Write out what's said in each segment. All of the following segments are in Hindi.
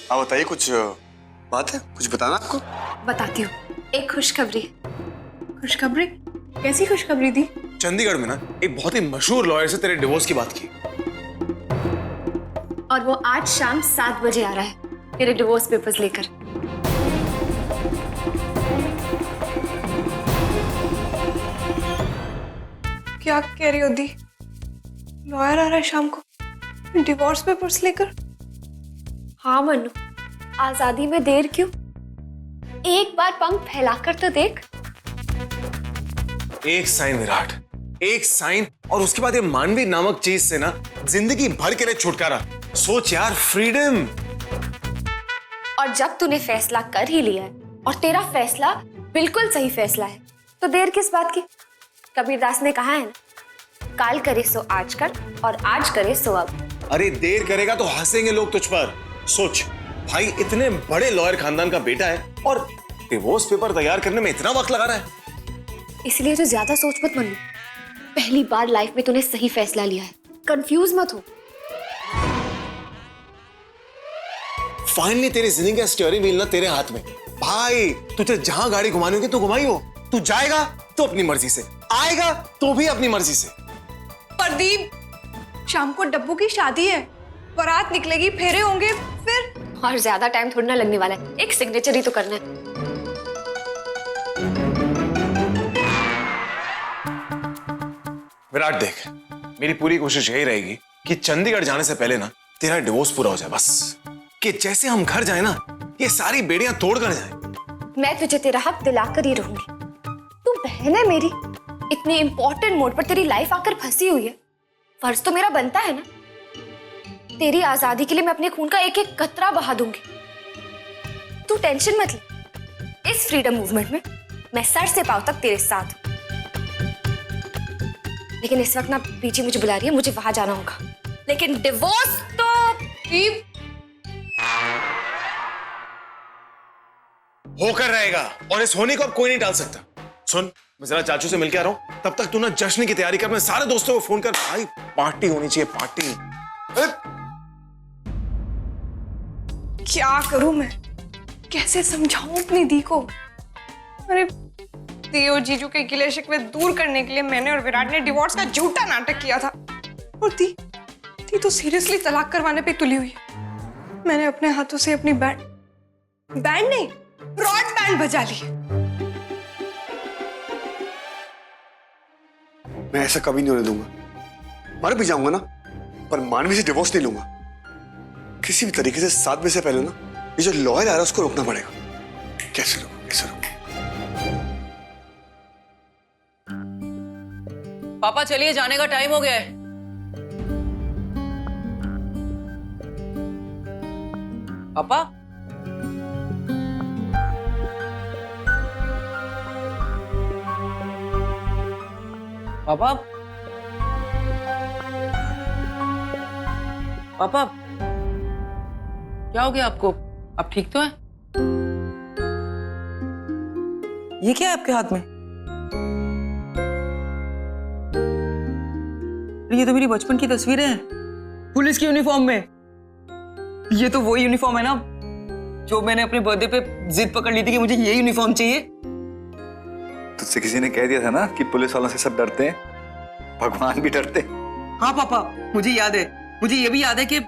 आप बताइए, कुछ बात है, कुछ बताना आपको? बताती हूँ, एक खुशखबरी। खुशखबरी? कैसी खुशखबरी दी? चंडीगढ़ में ना एक बहुत ही मशहूर लॉयर से तेरे डिवोर्स की बात की, और वो आज शाम 7 बजे आ रहा है मेरे डिवोर्स पेपर्स लेकर। क्या कह रही हो दी? लॉयर आ रहा है शाम को डिवोर्स पेपर्स लेकर? हाँ मनु, आजादी में देर क्यों? एक बार पंख फैलाकर तो देख। एक साइन विराट, एक साइन, और उसके बाद ये मानवी नामक चीज से ना जिंदगी भर के लिए छुटकारा। सोच यार, फ्रीडम। और जब तूने फैसला कर ही लिया है और तेरा फैसला बिल्कुल सही फैसला है, तो देर किस बात की? कबीरदास ने कहा है ना, काल करे सो आज कर और आज करे सो अब। अरे देर करेगा तो हंसेंगे लोग तुझ पर। सोच भाई, इतने बड़े लॉयर खानदान का बेटा है और डिवोर्स पेपर तैयार करने में इतना वक्त लगा रहा है। इसलिए तो ज्यादा सोच मत मनु, पहली बार लाइफ में तूने सही फैसला लिया है, कंफ्यूज मत हो। फाइनली तेरी जिंदगी का स्टीयरिंग व्हील ना तेरे हाथ में। भाई तुझे जहां गाड़ी घुमानी होगी तू घुमाई हो। तू जाएगा तो अपनी मर्जी से, आएगा तो भी अपनी मर्जी से। प्रदीप, शाम को डब्बू की शादी है, बारात निकलेगी, फेरे होंगे, फिर और ज्यादा टाइम थोड़ा ना लगने वाला है, एक सिग्नेचर ही तो करना है। विराट देख, मेरी पूरी कोशिश यही रहेगी कि चंडीगढ़ जाने से पहले ना तेरा डिवोर्स पूरा हो जाए, बस। कि जैसे हम घर जाए ना, ये सारी बेड़ियां तोड़ कर जाए। मैं तुझे तेरा हक दिलाकर ही रहूंगी। तू बहन है मेरी, इतने इंपॉर्टेंट मोड पर तेरी लाइफ आकर फंसी हुई है, फर्ज तो मेरा बनता है ना। तेरी आजादी के लिए मैं अपने खून का एक एक कतरा बहा दूंगी। तू टेंशन मत ले, इस फ्रीडम मूवमेंट में मैं सर से पांव तक तेरे साथ हूं। लेकिन इस वक्त ना पीछे मुझे बुला रही है, मुझे वहां जाना होगा। लेकिन डिवोर्स तो होकर रहेगा, और इस होने को अब कोई नहीं टाल सकता। सुन, मैं जरा चाचू से मिलके आ रहा हूं, तब तक तू ना जश्न की तैयारी कर। मैं सारे दोस्तों को फोन कर, भाई पार्टी होनी चाहिए, पार्टी। क्या करूं मैं? कैसे समझाऊं अपनी दी को? अरे दी और जीजू के गिले शिकवे दूर करने के लिए मैंने और विराट ने डिवोर्स का झूठा नाटक किया था, और दी तो सीरियसली तलाक करवाने पे तुली हुई है। मैंने अपने हाथों से अपनी बैंड नहीं, रॉड बैंड बजा ली। मैं ऐसा कभी नहीं होने दूंगा। मर भी जाऊंगा ना, पर मानवी से डिवोर्स नहीं लूंगा। किसी भी तरीके से 7 बजे से पहले ना ये जो लॉयर आ रहा है उसको रोकना पड़ेगा। कैसे रोकूं, कैसे रोकूं? पापा चलिए, जाने का टाइम हो गया है। पापा, पापा, पापा, क्या हो गया आपको? आप ठीक तो हैं? ये क्या है आपके हाथ में? ये तो मेरी बचपन की तस्वीरें हैं, पुलिस की यूनिफॉर्म में। ये तो वही यूनिफॉर्म है ना जो मैंने अपने बर्थडे पे जिद पकड़ ली थी कि मुझे ये यूनिफॉर्म चाहिए। तुझसे किसी ने कह दिया था ना कि पुलिस वालों से सब डरते हैं, भगवान भी डरते। हाँ पापा, मुझे याद है। मुझे ये भी याद है कि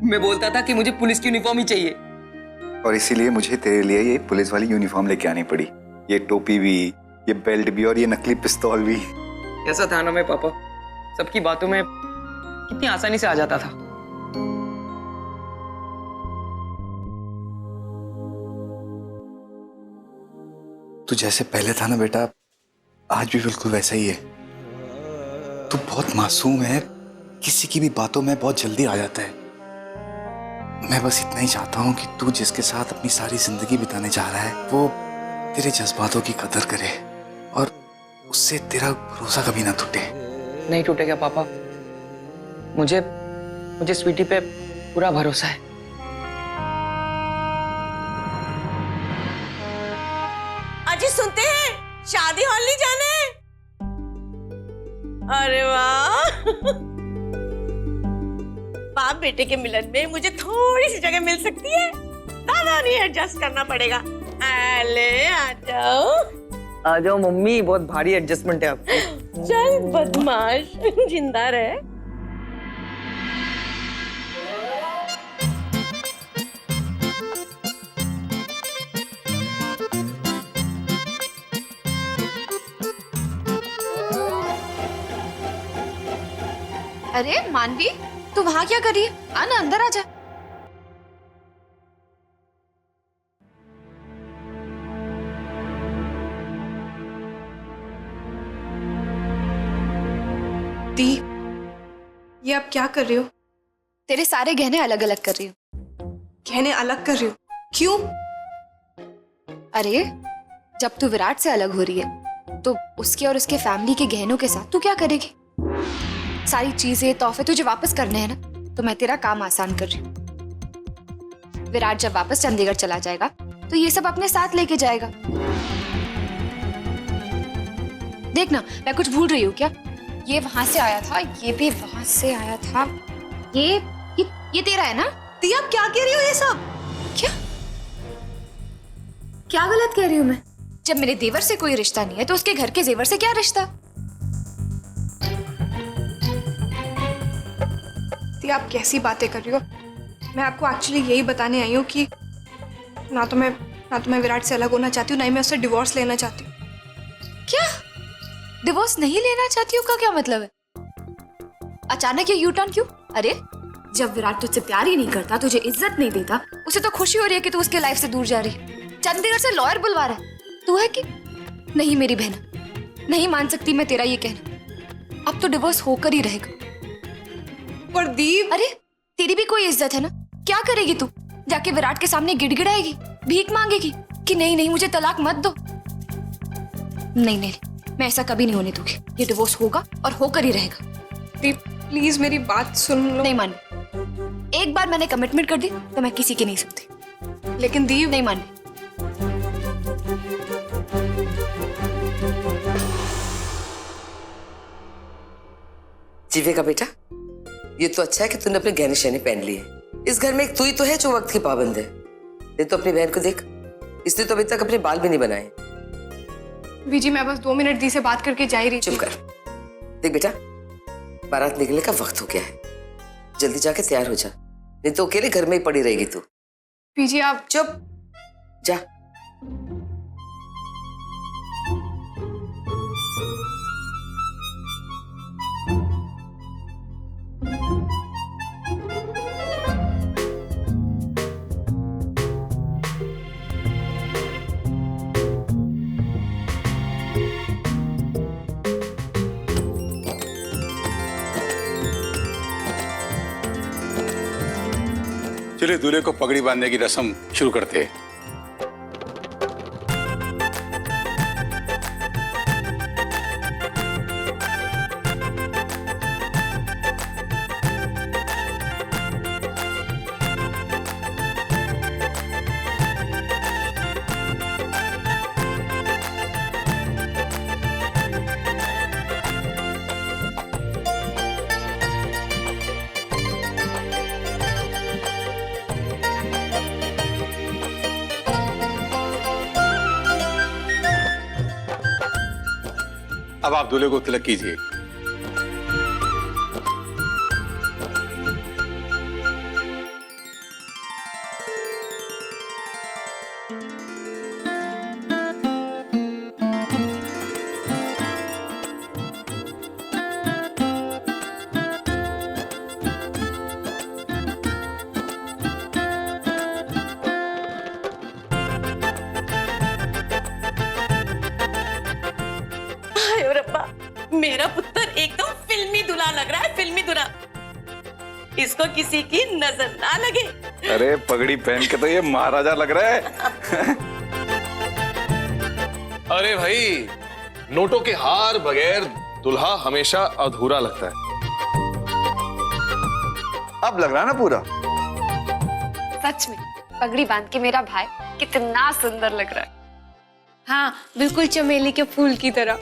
मैं बोलता था कि मुझे पुलिस की यूनिफॉर्म ही चाहिए, और इसीलिए मुझे तेरे लिए ये पुलिस वाली यूनिफॉर्म लेके आनी पड़ी। ये टोपी भी, ये बेल्ट भी, और ये नकली पिस्तौल भी। ऐसा था ना मैं पापा, सबकी बातों में कितनी आसानी से आ जाता था। तू जैसे पहले था ना बेटा, आज भी बिल्कुल वैसा ही है। तू बहुत मासूम है, किसी की भी बातों में बहुत जल्दी आ जाता है। मैं बस इतना ही चाहता हूँ कि तू जिसके साथ अपनी सारी जिंदगी बिताने जा रहा है वो तेरे जज्बातों की कदर करे और उससे तेरा भरोसा कभी ना टूटे। नहीं टूटेगा पापा, मुझे स्वीटी पे पूरा भरोसा है। अजी सुनते हैं, शादी हॉल नहीं जाना है? अरे वाह, बाप बेटे के मिलन में मुझे थोड़ी सी जगह मिल सकती है? दादा नहीं एडजस्ट करना पड़ेगा। अले आ जाओ। आ जाओ मम्मी, बहुत भारी एडजस्टमेंट है आपकी। चल बदमाश, जिंदा रहे। अरे मानवी, तू वहां क्या कर रही है? आना अंदर आ जा। दी, ये आप क्या कर रही हो? तेरे सारे गहने अलग अलग कर रही हूँ। गहने अलग कर रही हो? क्यों? अरे जब तू विराट से अलग हो रही है तो उसके और उसके फैमिली के गहनों के साथ तू क्या करेगी? सारी चीजें तोहफे तुझे वापस करने हैं ना, तो मैं तेरा काम आसान कर रही हूँ। विराट जब वापस चंडीगढ़ चला जाएगा तो ये सब अपने साथ लेके जाएगा। देखना, मैं कुछ भूल रही हूँ क्या? ये वहां से आया था, ये भी वहां से आया था। ये तेरा है ना? दी, आप क्या कह रही हो ये सब? क्या गलत कह रही हूँ मैं? जब मेरे देवर से कोई रिश्ता नहीं है तो उसके घर के जेवर से क्या रिश्ता? दी, आप कैसी बातें कर रही हो? मैं आपको एक्चुअली यही बताने आई हूँ कि ना तो मैं विराट से अलग होना चाहती हूँ, ना ही मैं उससे डिवोर्स लेना चाहती हूँ। क्या? डिवोर्स नहीं लेना चाहती हूँ का क्या मतलब है? अचानक ये यू टर्न क्यों? अरे जब विराट तुझसे प्यार ही नहीं करता, तुझे इज्जत नहीं देता, उसे तो खुशी हो रही है कि तू उसके लाइफ से दूर जा रही है। चंडीगढ़ से लॉयर बुलवा रहा है, तू है कि नहीं? मेरी बहन, नहीं मान सकती मैं तेरा ये कहना। अब तो डिवोर्स होकर ही रहेगा। पर दी, अरे तेरी भी कोई इज्जत है ना? क्या करेगी तू? जाके विराट के सामने गिड़गिड़ाएगी, भीख मांगेगी कि नहीं नहीं मुझे तलाक मत दो? नहीं नहीं, मैं ऐसा कभी नहीं होने दूंगी। ये डिवोर्स होगा और होकर ही रहेगा। दी प्लीज मेरी बात सुन लो। नहीं मान, एक बार मैंने कमिटमेंट कर दी तो मैं किसी की नहीं सुनती। लेकिन दी, नहीं मान। जीवे का बेटा, ये तो अच्छा है कि तूने अपने गहने शहने पहन लिए। इस घर में एक तू ही तो है जो वक्त की पाबंद है। ये तो अपनी बहन को देख, इसने तो अभी तक अपने बाल भी नहीं बनाए। बीजी मैं बस 2 मिनट दी से बात करके जा ही रही थी। चुप कर। देख बेटा, बारात निकलने का वक्त हो गया है, जल्दी जाके तैयार हो जा, नहीं तो अकेले घर में ही पड़ी रहेगी तू। बीजी आप चुप जा। चलिए दूल्हे को पगड़ी बांधने की रस्म शुरू करते हैं। अब आप दूल्हे को तिलक कीजिए। हाय रब्बा, मेरा पुत्र एकदम फिल्मी दूल्हा लग रहा है, फिल्मी दूल्हा। इसको किसी की नजर ना लगे। अरे पगड़ी पहन के तो ये महाराजा लग रहा है। अरे भाई, नोटों के हार बगैर दुल्हा हमेशा अधूरा लगता है। अब लग रहा है ना पूरा? सच में पगड़ी बांध के मेरा भाई कितना सुंदर लग रहा है। हाँ, बिल्कुल चमेली के फूल की तरह।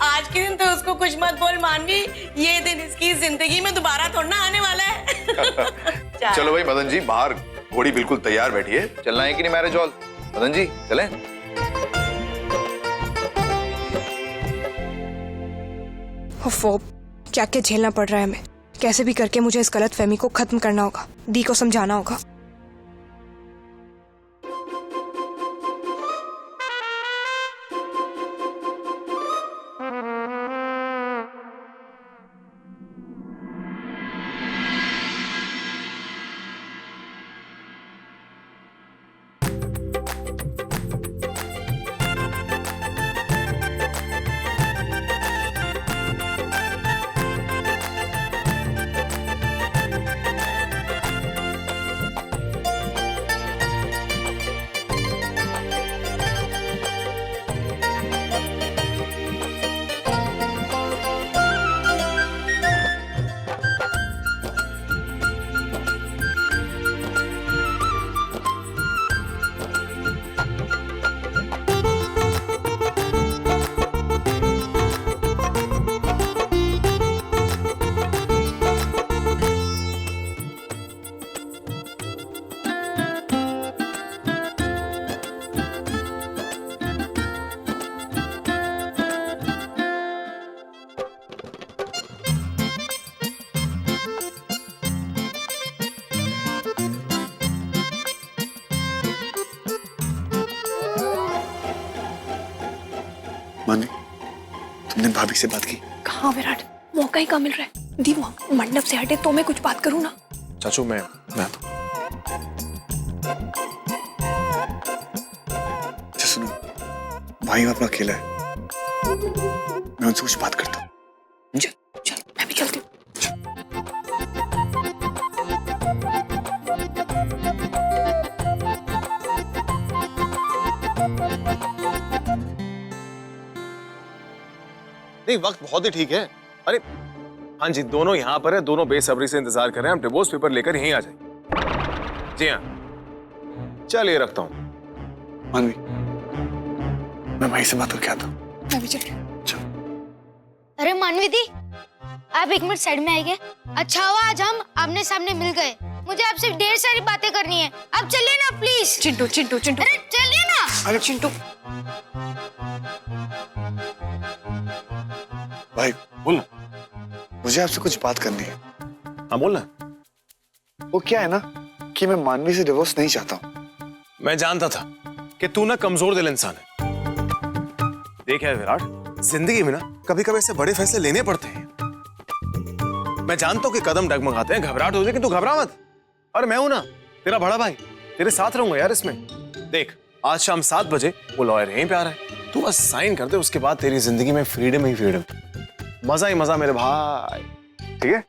आज के दिन तो उसको कुछ मत बोल मानवी, ये दिन इसकी जिंदगी में दोबारा थोड़ा ना आने वाला है। चलो भाई मदन जी, बाहर घोड़ी बिल्कुल तैयार बैठी है, चलना है कि नहीं मैरिज हॉल? मदन जी चलें? ओफो, क्या क्या झेलना पड़ रहा है हमें। कैसे भी करके मुझे इस गलत फहमी को खत्म करना होगा, दी को समझाना होगा। मानवी, तुमने भाभी से बात की? कहाँ विराट, मौका ही कहाँ मिल रहा है। दी मंडप से हटे तो मैं कुछ बात करूँ ना। चाचू मैं आता हूं। अच्छा सुनो, भाई अपना अकेला है, मैं उनसे कुछ बात करता हूँ। चल मैं भी चलती हूँ। नहीं, वक्त बहुत ही ठीक है। अरे हाँ जी, दोनों यहाँ पर है, दोनों बेसब्री से इंतजार कर रहे हैं, हम डिवोर्स पेपर लेकर यहीं आ जाएंगे। जी हाँ, चलिए रखता हूँ। मानवी, मैं भाई से बात करके आता हूँ। मैं भी चल रही हूँ। अरे मानवी दी, आप एक मिनट साइड में आएंगे? अच्छा हुआ आज हम आमने सामने मिल गए, मुझे आपसे ढेर सारी बातें करनी है। आप चलिए ना प्लीज। चिंटू चिंटू चिंटू, अरे चलिए ना। अरे चिंटू भाई बोलना। मुझे आपसे कुछ बात करनी है। हाँ बोलना। वो क्या है ना कि मैं मानवी से डिवोर्स नहीं चाहता हूँ। मैं जानता था कि तू ना कमजोर दिल इंसान है। देख यार विराट, जिंदगी में ना कभी कभी ऐसे बड़े फैसले लेने पड़ते हैं। मैं जानता हूं कि कदम डगमगाते हैं, घबराहट होती है, लेकिन तू घबरा मत। और मैं हूं ना तेरा बड़ा भाई, तेरे साथ रहूंगा यार इसमें। देख आज शाम 7 बजे वो लॉयर यहीं पे आ रहा है, तू बस साइन कर दे, उसके बाद तेरी जिंदगी में फ्रीडम ही फ्रीडम, मजा ही मजा मेरे भाई। ठीक है?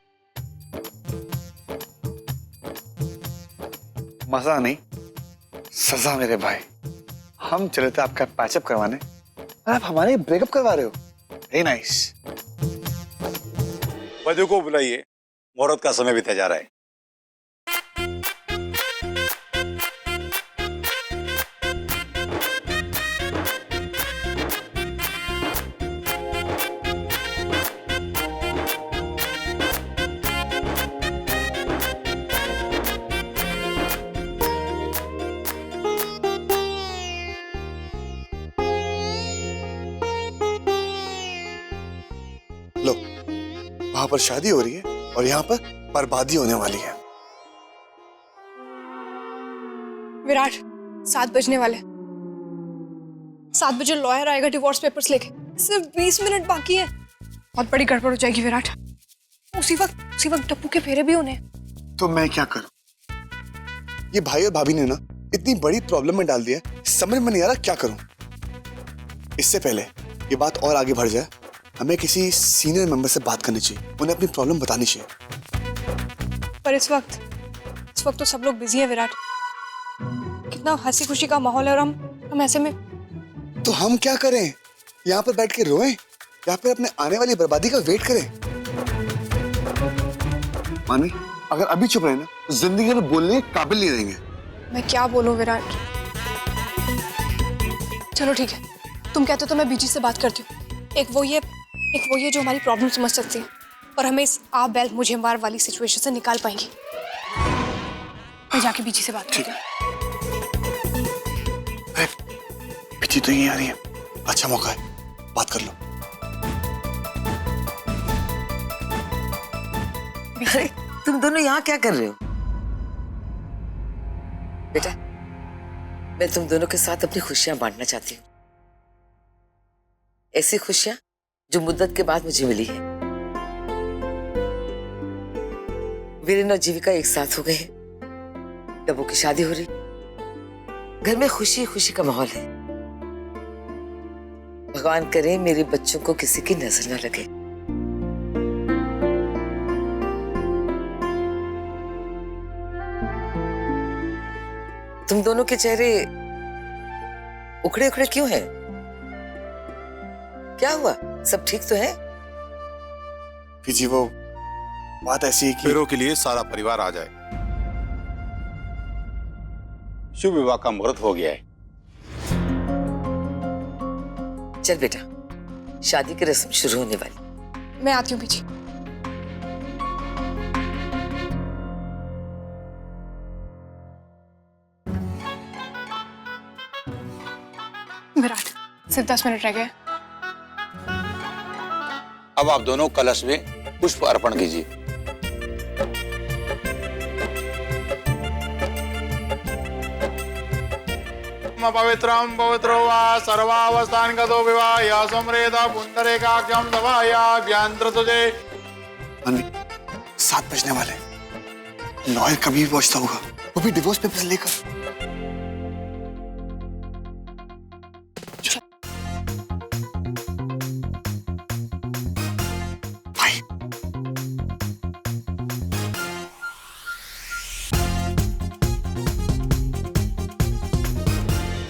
मजा नहीं, सजा मेरे भाई। हम चले थे आपका पैचअप करवाने और आप हमारे ब्रेकअप करवा रहे हो। Very nice. वधू को बुलाइए, मुहूर्त का समय बीता जा रहा है। लो, वहां पर शादी हो रही है और यहाँ पर बर्बादी होने वाली है। विराट, 7 बजने वाले। 7 बजे लॉयर आएगा डिवोर्स पेपर्स लेके। सिर्फ 20 मिनट बाकी है, बहुत बड़ी गड़बड़ हो जाएगी विराट। उसी वक्त टप्पू के फेरे भी होने। तो मैं क्या करूं? ये भाई और भाभी ने ना इतनी बड़ी प्रॉब्लम में डाल दिया है, समझ में नहीं आ रहा क्या करूं। इससे पहले ये बात और आगे बढ़ जाए, हमें किसी सीनियर मेंबर से बात करनी चाहिए, उन्हें अपनी प्रॉब्लम बतानी चाहिए। पर इस वक्त तो सब लोग बिजी हैं विराट। कितना हंसी खुशी का माहौल है और हम ऐसे में। तो हम क्या करें? यहाँ पर बैठ के रोएं या फिर अपने आने वाली बर्बादी का वेट करें? मानवी, अगर अभी चुप रहे ना तो जिंदगी में बोलने के काबिल नहीं रहेंगे। मैं क्या बोलूं विराट। चलो ठीक है, तुम कहते हो तो मैं बीजी से बात करती हूँ। एक वो ये एक वो ये जो हमारी प्रॉब्लम समझ सकती है और हमें इस आप बैल मुझे मार वाली सिचुएशन से निकाल पाएंगी। मैं जाके बीची से बात करती हूँ। बिची तो यहीं आ रही है, अच्छा मौका है, बात कर लो। अरे तुम दोनों यहाँ क्या कर रहे हो? बेटा, मैं तुम दोनों के साथ अपनी खुशियां बांटना चाहती हूँ, ऐसी खुशियां जो मुद्दत के बाद मुझे मिली है। वीरेन और जीविका एक साथ हो गए हैं, डब्बू की शादी हो रही, घर में खुशी खुशी का माहौल है। भगवान करे मेरे बच्चों को किसी की नजर न लगे। तुम दोनों के चेहरे उखड़े उखड़े क्यों हैं? क्या हुआ? सब ठीक तो है? जी वो बात ऐसी है कि वीरों के लिए सारा परिवार आ जाए। शुभ विवाह का मुहूर्त हो गया है। चल बेटा, शादी की रस्म शुरू होने वाली। मैं आती हूँ बीची। विराट, सिर्फ 10 मिनट रह गए। अब आप दोनों कलश में पुष्प अर्पण कीजिए। पवित्रम पवित्रो वा सर्वावस्थान गतो विवाह समरेता पुंडरीकाक्षं सभायाभ्यंतर तुझे। 7 बजने वाले, लॉयर कभी भी पहुंचता होगा, वो भी डिवोर्स पेपर्स लेकर। भाई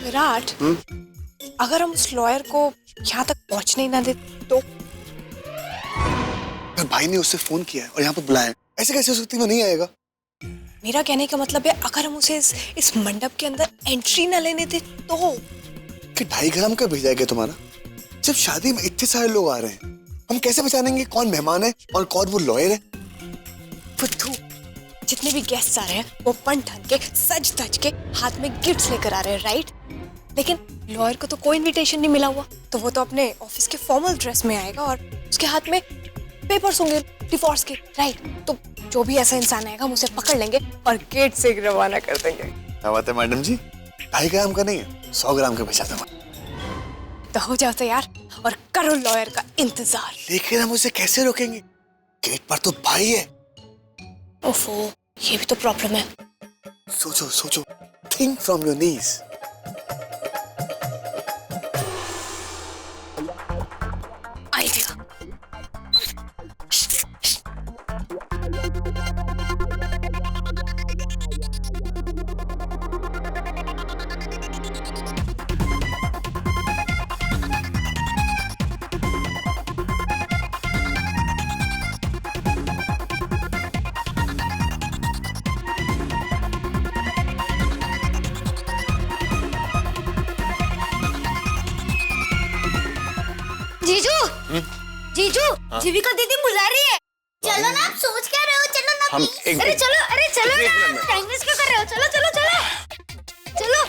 विराट, अगर हम उस लॉयर को यहाँ तक पहुँचने ही ना दे तो? अगर भाई ने उससे फोन किया है और यहाँ पर बुलाया है, ऐसे कैसे हो सकती है वो नहीं आएगा? मेरा कहने का मतलब है अगर हम उसे इस मंडप के अंदर एंट्री ना लेने दे तो? कि 2.5 ग्राम का भेजा गया तुम्हारा? जब शादी में इतने सारे लोग आ रहे हैं, हम कैसे पहचानेंगे कौन मेहमान है और कौन वो लॉयर है? बुद्धू, जितने भी गेस्ट आ रहे हैं वो पन ठन के सज धज के हाथ में गिफ्ट्स लेकर आ रहे हैं, राइट? लेकिन लॉयर को तो कोई इनविटेशन नहीं मिला हुआ, तो वो तो अपने ऑफिस के फॉर्मल ड्रेस में आएगा और उसके हाथ में पेपर्स होंगे डिवोर्स के, राइट? तो जो भी ऐसा इंसान आएगा हम उसे पकड़ लेंगे और गेट से रवाना कर देंगे। क्या बात है मैडम जी, 2.5 ग्राम का नहीं है, 100 ग्राम का भेजा था। तो हो जाओ तैयार और करो लॉयर का इंतजार। लेकिन हम उसे कैसे रोकेंगे? गेट पर तो भाई है। ओफो, ये भी तो प्रॉब्लम है। सोचो सोचो, think from your knees. Idea. जीजू, जीजू, जीविका दीदी बुला रही है। चलो ना, आप सोच क्या रहे हो? चलो ना हम please। अरे चलो ना, टाइम वेस्ट क्यों कर रहे हो? चलो चलो चलो चलो।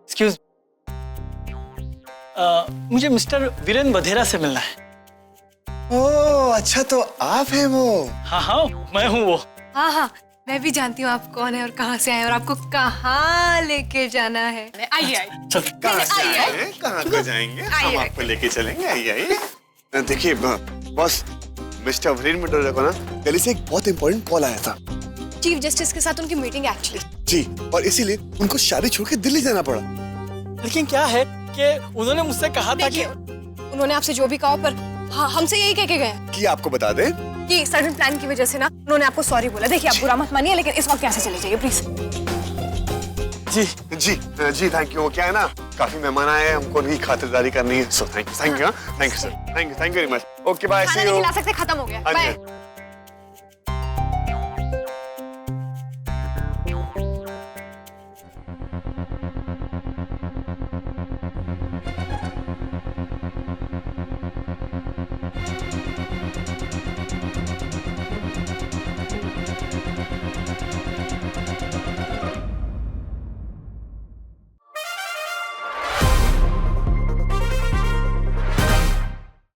एक्सक्यूज, मुझे मिस्टर वीरेन वधेरा से मिलना है। ओह अच्छा, तो आप हैं वो? हाँ हाँ, मैं हूँ वो। हाँ हाँ, मैं भी जानती हूँ आप कौन है और कहाँ से आए और आपको कहाँ लेके जाना है। आइए आइए। चल। कहाँ से आए हैं? कहाँ को जाएंगे? हम आपको लेके चलेंगे। आइए आइए। देखिए बॉस, मिस्टर वीरेन वधेरा को ना दिल्ली से एक बहुत इंपॉर्टेंट कॉल आया था। चीफ जस्टिस के साथ उनकी मीटिंग एक्चुअली। जी, और इसीलिए उनको शादी छोड़ के दिल्ली जाना पड़ा। लेकिन क्या है कि उन्होंने मुझसे कहा था कि उन्होंने आपसे जो भी कहा पर हाँ, हमसे यही कह के गए कि आपको बता दें कि सर्टन प्लान की वजह से ना उन्होंने आपको सॉरी बोला। देखिए, आप बुरा मत मानिए, लेकिन इस वक्त यहाँ से चले जाइए प्लीज। जी जी जी थैंक यू। वो क्या है ना, काफी मेहमान आए हैं, हमको उनकी खातिरदारी करनी है। So thank you sir, thank you very much. Okay bye, see खाना यू। नहीं खिला सकते, खत्म हो गया, हाँ जी। बाय।